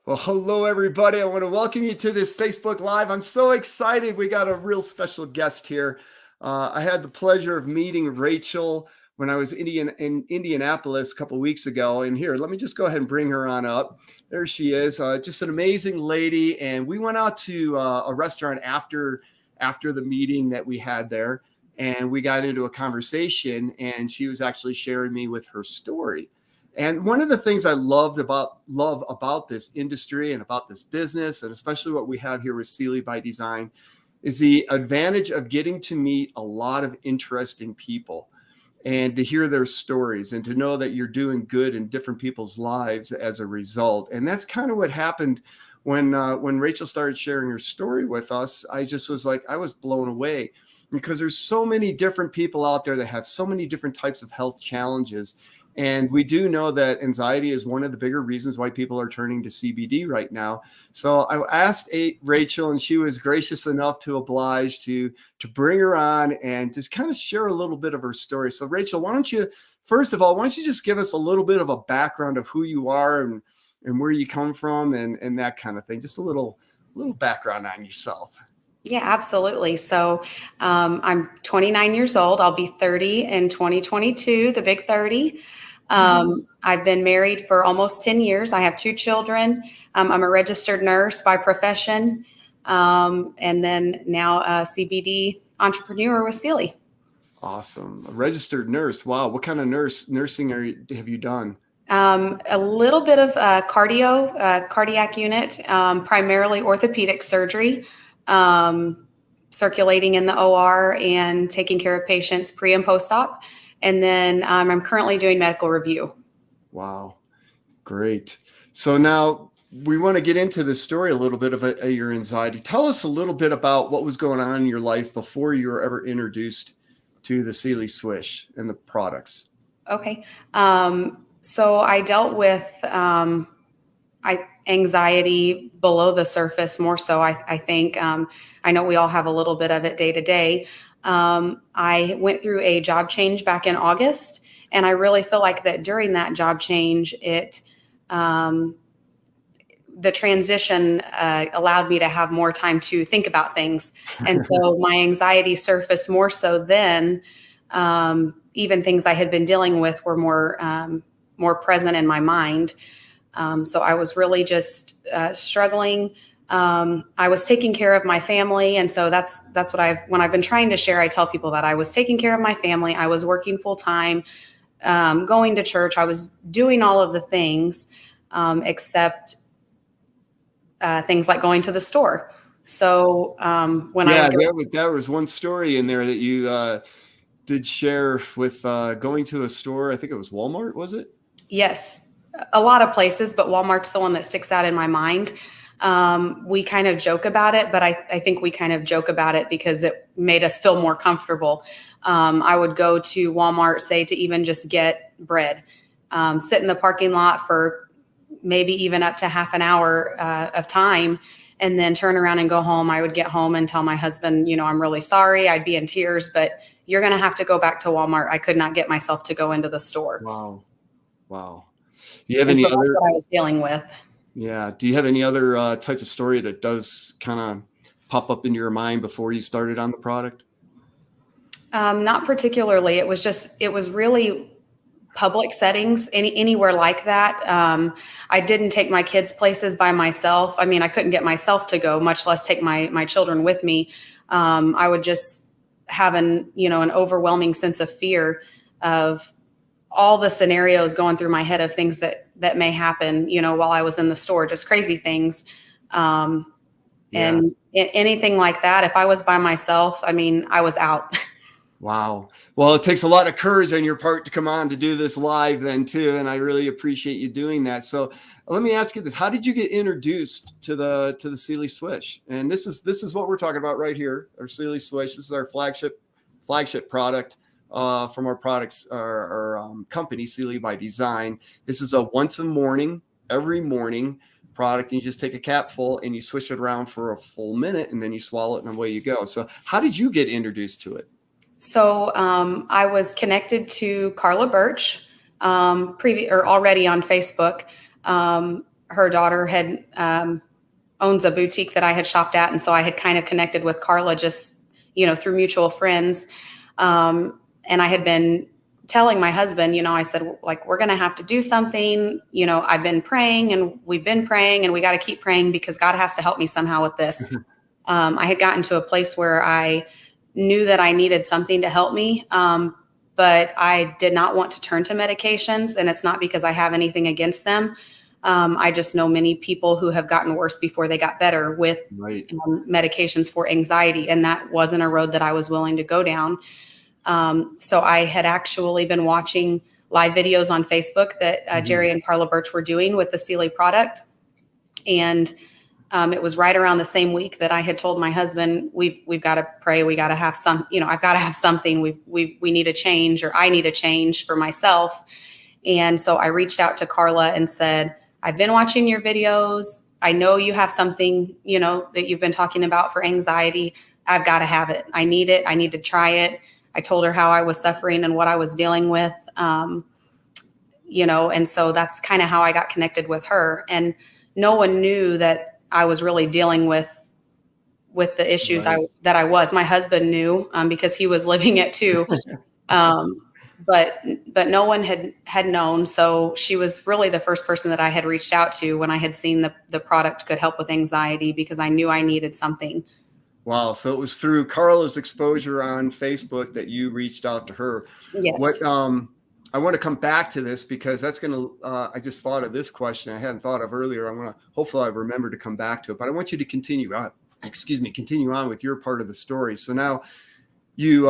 Well, hello, everybody. I want to welcome you to this Facebook Live. I'm so excited. We got a real special guest here. I had the pleasure of meeting Rachel when I was in Indianapolis a couple of weeks ago. And here, let me just go ahead and bring her on up. There she is, just an amazing lady. And we went out to a restaurant after the meeting that we had there. And we got into a conversation, and she was actually sharing me with her story. And one of the things I love about this industry and about this business, and especially what we have here with Sealy by Design, is the advantage of getting to meet a lot of interesting people and to hear their stories and to know that you're doing good in different people's lives as a result. And that's kind of what happened when Rachel started sharing her story with us. I just was like, I was blown away because there's so many different people out there that have so many different types of health challenges. And we do know that anxiety is one of the bigger reasons why people are turning to CBD right now. So I asked Rachel, and she was gracious enough to oblige to bring her on and just kind of share a little bit of her story. So Rachel, first of all, just give us a little bit of a background of who you are and where you come from and that kind of thing. Just a little background on yourself. Yeah, absolutely. So I'm 29 years old. I'll be 30 in 2022, the big 30. I've been married for almost 10 years. I have 2 children. I'm a registered nurse by profession. And then now a CBD entrepreneur with Sealy. Awesome. A registered nurse. Wow. What kind of nursing have you done? A little bit of cardiac unit, primarily orthopedic surgery, circulating in the OR and taking care of patients pre and post-op. And then I'm currently doing medical review. Wow. Great. So now we want to get into the story a little bit of your anxiety. Tell us a little bit about what was going on in your life before you were ever introduced to the Sealy Swish and the products. Okay. So I dealt with anxiety below the surface more so, I think. I know we all have a little bit of it day to day. I went through a job change back in August, and I really feel like that during that job change, the transition allowed me to have more time to think about things. And so my anxiety surfaced more so then. Even things I had been dealing with were more present in my mind. So I was really just struggling. I was taking care of my family. And so that's when I've been trying to share, I tell people that I was taking care of my family. I was working full time, going to church. I was doing all of the things, except things like going to the store. So there was one story in there that you did share with going to a store. I think it was Walmart, was it? Yes, a lot of places, but Walmart's the one that sticks out in my mind. We kind of joke about it, but I think we kind of joke about it because it made us feel more comfortable. I would go to Walmart, say, to even just get bread, sit in the parking lot for maybe even up to half an hour of time, and then turn around and go home. I would get home and tell my husband, I'm really sorry. I'd be in tears, but you're going to have to go back to Walmart. I could not get myself to go into the store. Wow. Do you have any that's other? What I was dealing with. Yeah. Do you have any other type of story that does kind of pop up into your mind before you started on the product? Not particularly. It was really public settings, anywhere like that. I didn't take my kids places by myself. I mean, I couldn't get myself to go, much less take my children with me. I would just have an overwhelming sense of fear of all the scenarios going through my head of things that may happen, while I was in the store, just crazy things. And anything like that, if I was by myself, I mean, I was out. Wow. Well, it takes a lot of courage on your part to come on to do this live then too. And I really appreciate you doing that. So let me ask you this. How did you get introduced to the Sealy Swish? And this is what we're talking about right here. Our Sealy Swish. This is our flagship product from our products, our company, Sealy by Design. This is a every morning product. And you just take a capful and you swish it around for a full minute and then you swallow it and away you go. So how did you get introduced to it? So I was connected to Carla Birch already on Facebook. her daughter had owns a boutique that I had shopped at, and so I had kind of connected with Carla just through mutual friends, and I had been telling my husband, I said, like, we're going to have to do something. I've been praying and we've been praying and we got to keep praying because God has to help me somehow with this. I had gotten to a place where I knew that I needed something to help me. But I did not want to turn to medications, and it's not because I have anything against them. I just know many people who have gotten worse before they got better with medications for anxiety, and that wasn't a road that I was willing to go down. So I had actually been watching live videos on Facebook that Jerry and Carla Birch were doing with the Sealy product. And it was right around the same week that I had told my husband, we've got to pray. We got to have I've got to have something. We need a change, or I need a change for myself. And so I reached out to Carla and said, I've been watching your videos. I know you have something, that you've been talking about for anxiety. I've got to have it. I need it. I need to try it. I told her how I was suffering and what I was dealing with, and so that's kind of how I got connected with her. And no one knew that I was really dealing with the issues that I was. My husband knew because he was living it too, but no one had known. So she was really the first person that I had reached out to when I had seen the product could help with anxiety, because I knew I needed something. Wow. So it was through Carla's exposure on Facebook that you reached out to her. Yes. I want to come back to this because that's going to, I just thought of this question I hadn't thought of earlier. Hopefully I remember to come back to it, but I want you to continue on with your part of the story. So now you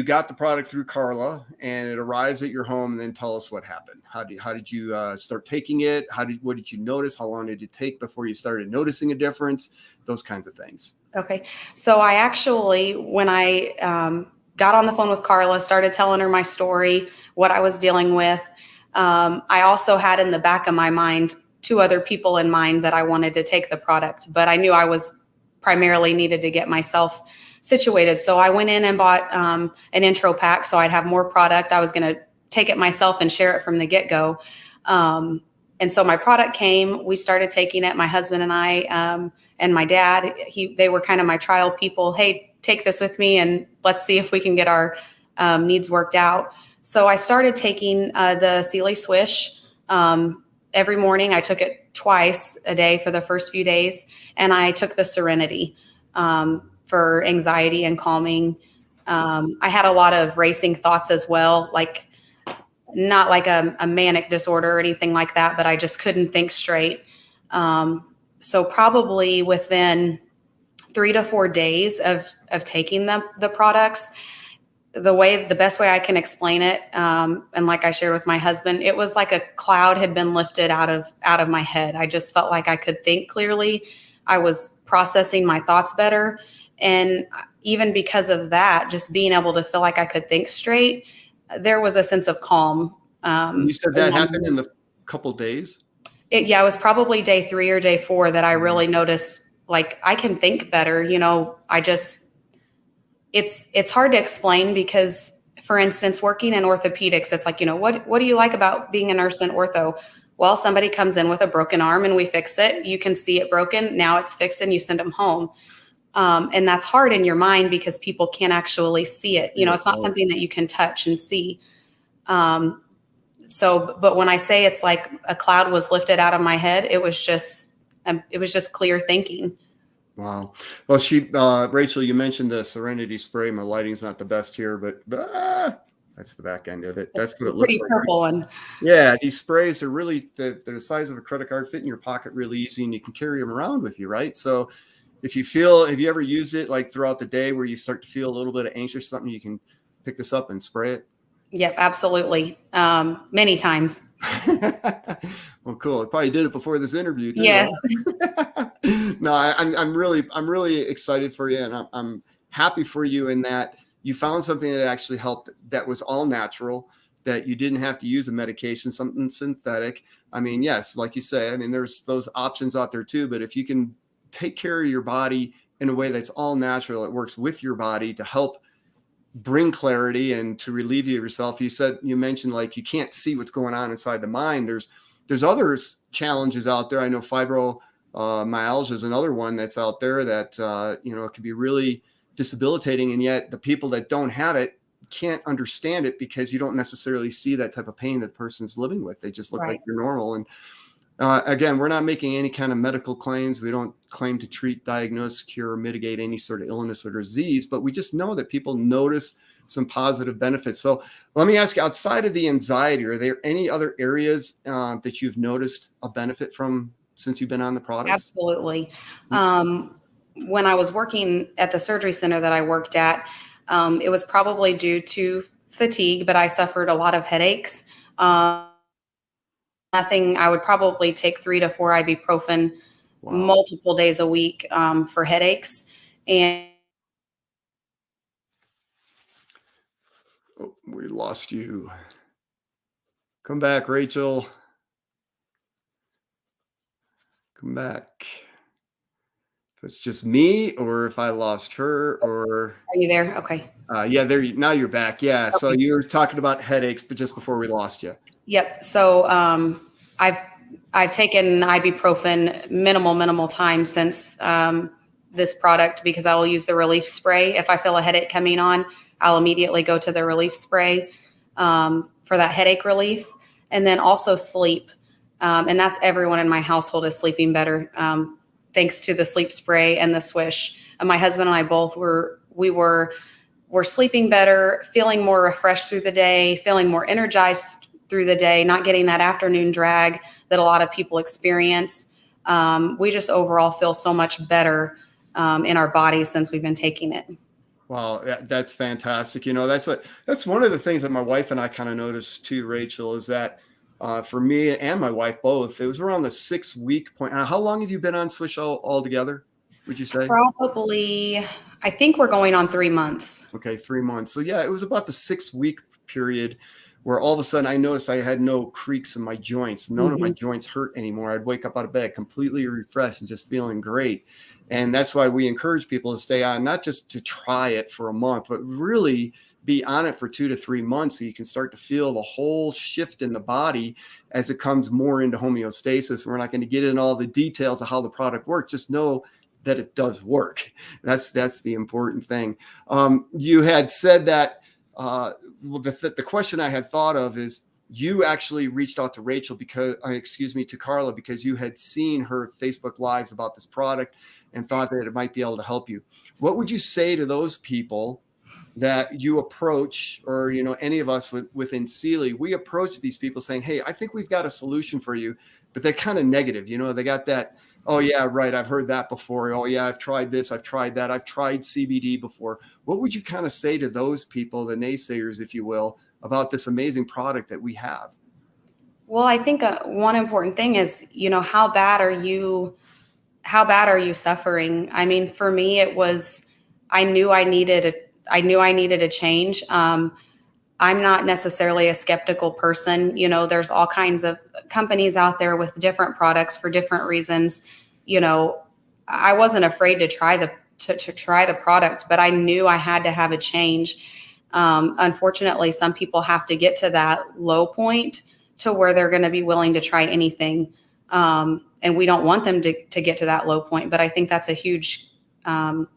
got the product through Carla and it arrives at your home, and then tell us what happened. How did you start taking it? What did you notice? How long did it take before you started noticing a difference? Those kinds of things. Okay. So I actually, when I got on the phone with Carla, started telling her my story, what I was dealing with. I also had in the back of my mind 2 other people in mind that I wanted to take the product, but I knew I was primarily needed to get myself situated. So I went in and bought an intro pack so I'd have more product. I was going to take it myself and share it from the get-go. And so my product came, we started taking it, my husband and I, and my dad, they were kind of my trial people. Hey, take this with me and let's see if we can get our needs worked out. So I started taking the Sealy Swish every morning. I took it twice a day for the first few days. And I took the Serenity for anxiety and calming. I had a lot of racing thoughts as well, like not like a manic disorder or anything like that, but I just couldn't think straight. So probably within 3 to 4 days of taking the products, the best way I can explain it, and like I shared with my husband, it was like a cloud had been lifted out of my head. I just felt like I could think clearly. I was processing my thoughts better. And even because of that, just being able to feel like I could think straight, there was a sense of calm. You said that happened in the couple days? It was probably day 3 or day 4 that I really noticed, like, I can think better. It's hard to explain because, for instance, working in orthopedics, it's like, what do you like about being a nurse in ortho? Well, somebody comes in with a broken arm and we fix it. You can see it broken. Now it's fixed and you send them home. And that's hard in your mind because people can't actually see it. It's not something that you can touch and see. But when I say it's like a cloud was lifted out of my head, it was just clear thinking. Wow. Well, Rachel, you mentioned the Serenity spray. My lighting's not the best here, but that's the back end of it. That's what it looks like. Pretty purple one. Yeah, these sprays are really they're the size of a credit card, fit in your pocket really easy, and you can carry them around with you, right? So if you ever use it like throughout the day where you start to feel a little bit of anxious or something, you can pick this up and spray it. Yep, absolutely. Many times. Well, cool. I probably did it before this interview too. Yes. No, I'm really excited for you, and I'm happy for you in that you found something that actually helped, that was all natural, that you didn't have to use a medication, something synthetic. I mean, yes, like you say, there's those options out there too, but if you can take care of your body in a way that's all natural, it works with your body to help bring clarity and to relieve you of yourself. You mentioned like you can't see what's going on inside the mind. There's there's other challenges out there. I know fibromyalgia is another one that's out there that, it can be really debilitating. And yet the people that don't have it can't understand it because you don't necessarily see that type of pain that the person's living with. They just look like Right. you're normal. And again, we're not making any kind of medical claims. We don't claim to treat, diagnose, cure, or mitigate any sort of illness or disease, but we just know that people notice some positive benefits. So let me ask you, outside of the anxiety, are there any other areas that you've noticed a benefit from since you've been on the products? Absolutely. When I was working at the surgery center that I worked at, it was probably due to fatigue, but I suffered a lot of headaches. Nothing, I would probably take 3 to 4 ibuprofen Wow. multiple days a week for headaches. And Oh, we lost you. Come back, Rachel. Come back. If it's just me or if I lost her or are you there? Okay. yeah, now you're back. Yeah. So Okay. you were talking about headaches, but just before we lost you. Yep. So I've taken ibuprofen minimal time since this product because I will use the relief spray. If I feel a headache coming on, I'll immediately go to the relief spray for that headache relief. And then also sleep. And that's everyone in my household is sleeping better thanks to the sleep spray and the Swish. And my husband and I both were sleeping better, feeling more refreshed through the day, feeling more energized through the day, not getting that afternoon drag that a lot of people experience. We just overall feel so much better in our bodies since we've been taking it. Wow, that's fantastic. That's one of the things that my wife and I kind of noticed too, Rachel, is that for me and my wife both, it was around the 6-week point. How long have you been on Swish all together, would you say? Probably, I think we're going on 3 months. Okay, 3 months. So yeah, it was about the 6-week period where all of a sudden I noticed I had no creaks in my joints. None of my joints hurt anymore. I'd wake up out of bed completely refreshed and just feeling great. And that's why we encourage people to stay on, not just to try it for a month, but really be on it for 2 to 3 months so you can start to feel the whole shift in the body as it comes more into homeostasis. We're not going to get into all the details of how the product works. Just know that it does work. That's the important thing. You had said that the question I had thought of is you actually reached out to Rachel to Carla, because you had seen her Facebook Lives about this product and thought that it might be able to help you. What would you say to those people that you approach, or, any of us within Sealy, we approach these people saying, hey, I think we've got a solution for you, but they're kind of negative. They got that, oh yeah, right, I've heard that before. Oh yeah, I've tried this, I've tried that, I've tried CBD before. What would you kind of say to those people, the naysayers, if you will, about this amazing product that we have? Well, I think one important thing is, how bad are you suffering? I mean, for me, it was, I knew I needed a change. I'm not necessarily a skeptical person. There's all kinds of companies out there with different products for different reasons. I wasn't afraid to try the product, but I knew I had to have a change. Unfortunately, some people have to get to that low point to where they're going to be willing to try anything. And we don't want them to get to that low point. But I think that's a huge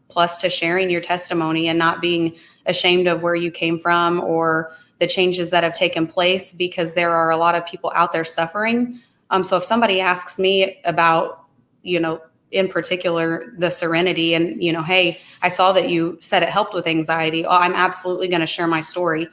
plus to sharing your testimony and not being ashamed of where you came from or the changes that have taken place, because there are a lot of people out there suffering. So if somebody asks me about, in particular, the Serenity and, hey, I saw that you said it helped with anxiety. Oh, I'm absolutely going to share my story.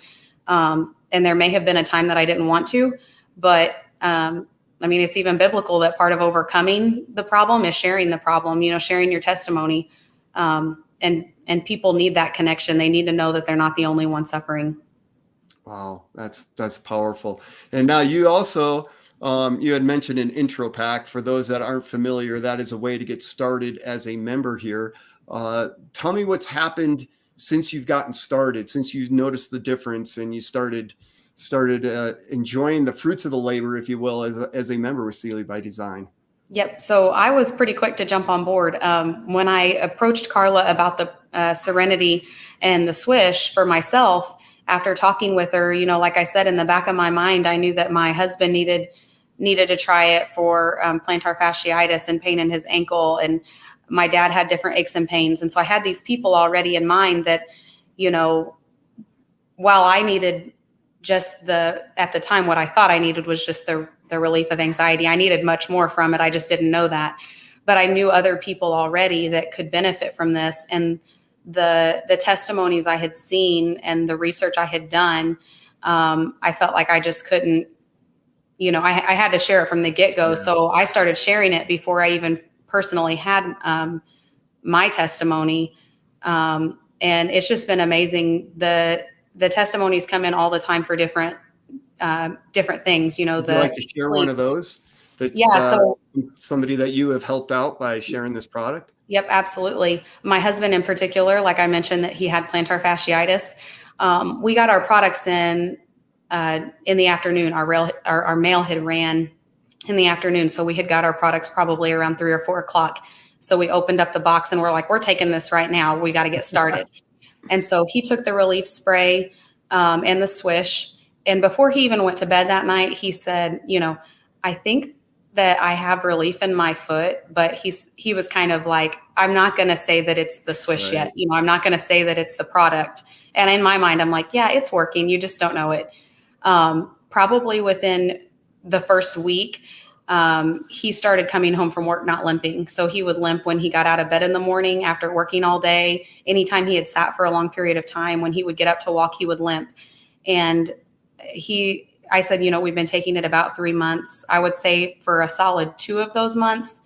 And there may have been a time that I didn't want to, but it's even biblical that part of overcoming the problem is sharing the problem, sharing your testimony. And people need that connection. They need to know that they're not the only one suffering. Wow, that's powerful. And now you also, you had mentioned an intro pack. For those that aren't familiar, that is a way to get started as a member here. Tell me what's happened since you've gotten started, since you noticed the difference and you started enjoying the fruits of the labor, if you will, as a member with Sealy by Design. Yep. So I was pretty quick to jump on board. When I approached Carla about the Serenity and the Swish for myself, after talking with her, like I said, in the back of my mind, I knew that my husband needed needed to try it for plantar fasciitis and pain in his ankle. And my dad had different aches and pains. And so I had these people already in mind that, while I needed just at the time, what I thought I needed was just the relief of anxiety. I needed much more from it. I just didn't know that. But I knew other people already that could benefit from this. And the testimonies I had seen and the research I had done, I felt like I just couldn't, I had to share it from the get-go. Yeah. So I started sharing it before I even personally had my testimony. And it's just been amazing. The testimonies come in all the time for different things. Would you like to share one of those? So somebody that you have helped out by sharing this product? Yep, absolutely. My husband in particular, like I mentioned, that he had plantar fasciitis. We got our products in the afternoon. Our mail had ran in the afternoon, so we had got our products probably around 3 or 4 o'clock. So we opened up the box and we're like, we're taking this right now. We got to get started. And so he took the relief spray and the Swish. And before he even went to bed that night, he said, I think that I have relief in my foot, but he was kind of like, I'm not going to say that it's the Swish yet. I'm not going to say that it's the product. And in my mind, I'm like, yeah, it's working. You just don't know it. Probably within the first week, he started coming home from work not limping. So he would limp when he got out of bed in the morning after working all day. Anytime he had sat for a long period of time, when he would get up to walk, he would limp. And I said, we've been taking it about 3 months. I would say for a solid 2 of those months,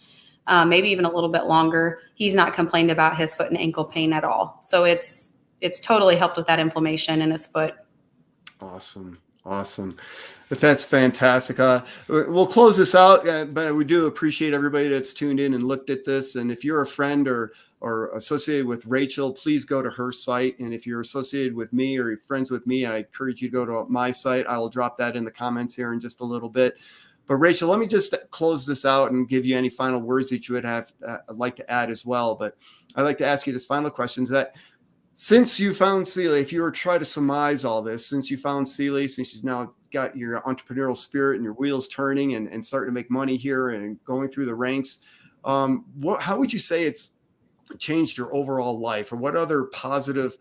maybe even a little bit longer, he's not complained about his foot and ankle pain at all. So it's totally helped with that inflammation in his foot. Awesome. That's fantastic. We'll close this out, but we do appreciate everybody that's tuned in and looked at this. And if you're a friend or associated with Rachel, please go to her site. And if you're associated with me or you're friends with me, I encourage you to go to my site. I will drop that in the comments here in just a little bit. But Rachel, let me just close this out and give you any final words that you would have like to add as well. But I'd like to ask you this final question: is that since you found Sealy, if you were to try to surmise all this, since you found Sealy, since you've now got your entrepreneurial spirit and your wheels turning and starting to make money here and going through the ranks, how would you say it's changed your overall life, or what other positive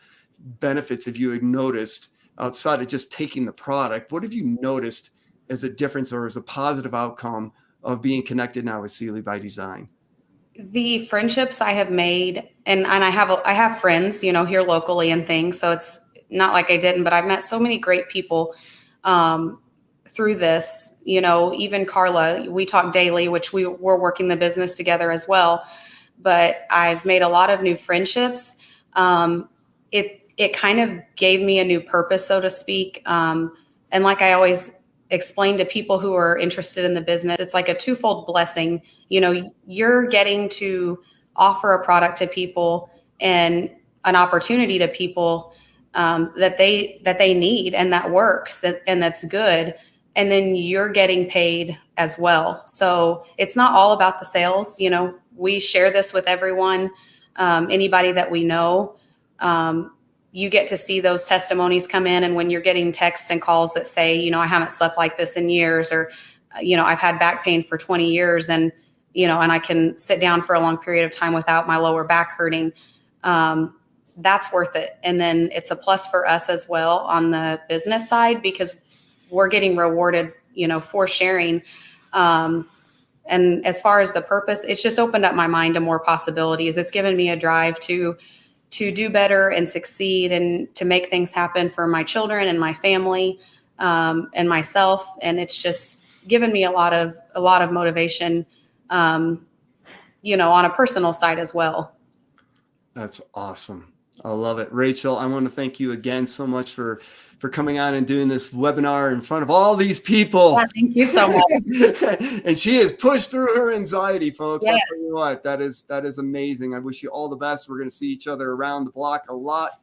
benefits have you noticed outside of just taking the product? What have you noticed as a difference or as a positive outcome of being connected now with Sealy by Design? The friendships I have made, and I have friends, here locally and things. So it's not like I didn't, but I've met so many great people through this. Even Carla, we talk daily, which we're working the business together as well. But I've made a lot of new friendships. It kind of gave me a new purpose, so to speak. And like I always explain to people who are interested in the business, it's like a twofold blessing. You're getting to offer a product to people and an opportunity to people that they need and that works and that's good. And then you're getting paid as well. So it's not all about the sales. We share this with everyone, anybody that we know. You get to see those testimonies come in. And when you're getting texts and calls that say, I haven't slept like this in years, or, I've had back pain for 20 years and I can sit down for a long period of time without my lower back hurting. That's worth it. And then it's a plus for us as well on the business side, because we're getting rewarded, for sharing. And as far as the purpose, it's just opened up my mind to more possibilities. It's given me a drive to do better and succeed and to make things happen for my children and my family and myself. And it's just given me a lot of motivation, on a personal side as well. That's awesome. I love it. Rachel, I want to thank you again so much for coming on and doing this webinar in front of all these people. Yeah, thank you so much. And she has pushed through her anxiety, folks. Yes. I'll tell you what, that is amazing. I wish you all the best. We're going to see each other around the block a lot.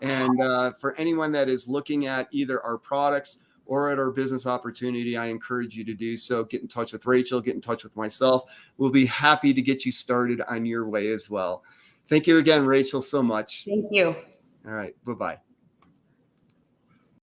And for anyone that is looking at either our products or at our business opportunity, I encourage you to do so. Get in touch with Rachel, get in touch with myself. We'll be happy to get you started on your way as well. Thank you again, Rachel, so much. Thank you. All right. Bye-bye.